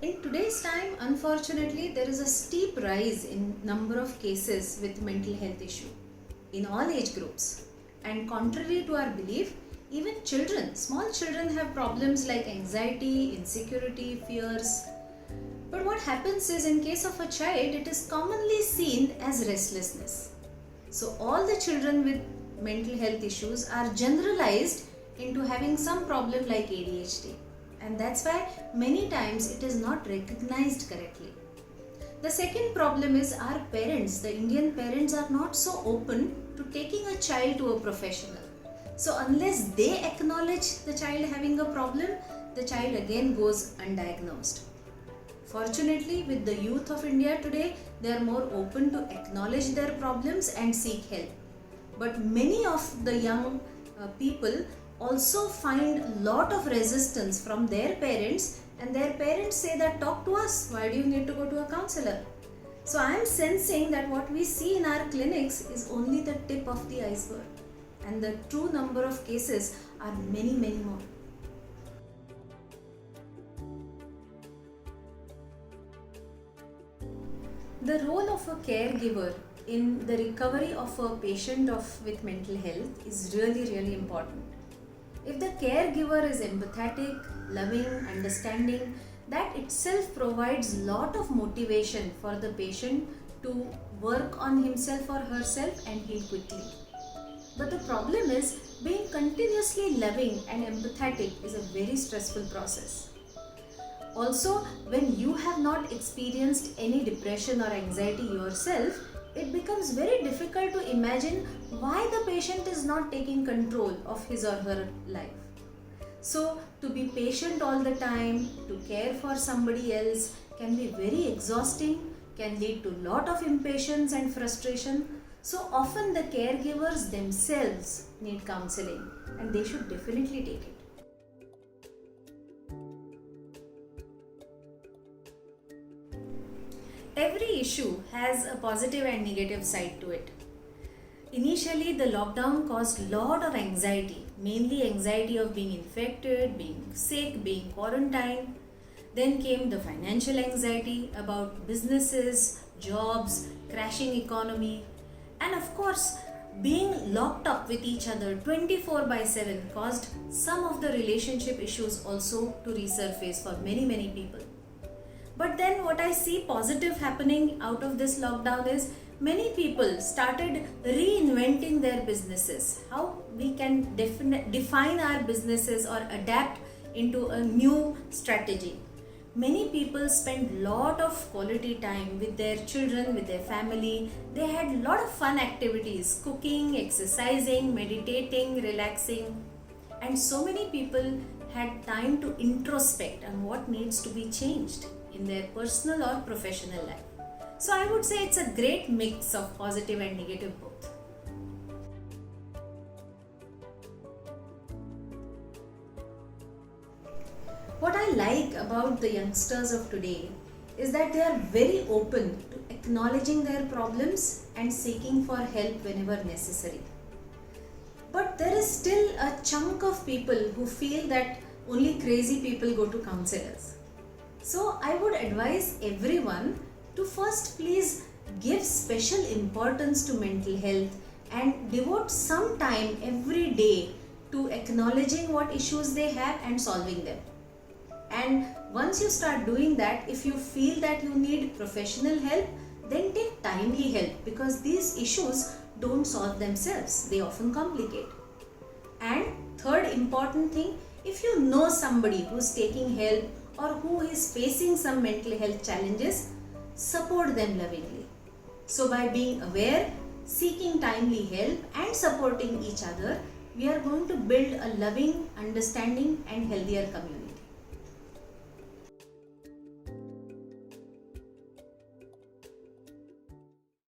In today's time, unfortunately, there is a steep rise in number of cases with mental health issue in all age groups. And contrary to our belief, even children, small children have problems like anxiety, insecurity, fears. But what happens is in case of a child, it is commonly seen as restlessness. So all the children with mental health issues are generalized into having some problem like ADHD, and that's why many times it is not recognized correctly. The second problem is our parents, the Indian parents are not so open to taking a child to a professional. So unless they acknowledge the child having a problem, the child again goes undiagnosed. Fortunately, with the youth of India today, they are more open to acknowledge their problems and seek help. But many of the young people also find lot of resistance from their parents, and their parents say that talk to us, why do you need to go to a counselor? So I am sensing that what we see in our clinics is only the tip of the iceberg, and the true number of cases are many more. The role of a caregiver in the recovery of a patient with mental health is really important. If the caregiver is empathetic, loving, understanding, that itself provides lot of motivation for the patient to work on himself or herself and heal quickly. But the problem is being continuously loving and empathetic is a very stressful process. Also, when you have not experienced any depression or anxiety yourself, it becomes very difficult to imagine why the patient is not taking control of his or her life. So, to be patient all the time, to care for somebody else can be very exhausting, can lead to lot of impatience and frustration. So often the caregivers themselves need counseling, and they should definitely take it. Every issue has a positive and negative side to it. Initially, the lockdown caused lot of anxiety, mainly anxiety of being infected, being sick, being quarantined. Then came the financial anxiety about businesses, jobs, crashing economy, and of course, being locked up with each other 24/7 caused some of the relationship issues also to resurface for many people. But then what I see positive happening out of this lockdown is many people started reinventing their businesses. How we can define our businesses or adapt into a new strategy. Many people spend lot of quality time with their children, with their family. They had lot of fun activities, cooking, exercising, meditating, relaxing. And so many people had time to introspect on what needs to be changed in their personal or professional life. So I would say it's a great mix of positive and negative both. What I like about the youngsters of today is that they are very open to acknowledging their problems and seeking for help whenever necessary. But there is still a chunk of people who feel that only crazy people go to counselors. So I would advise everyone to first please give special importance to mental health and devote some time every day to acknowledging what issues they have and solving them. And once you start doing that, if you feel that you need professional help, then take timely help, because these issues don't solve themselves, they often complicate. And third important thing, if you know somebody who's taking help or who is facing some mental health challenges, support them lovingly. So by being aware, seeking timely help and supporting each other, we are going to build a loving, understanding and healthier community.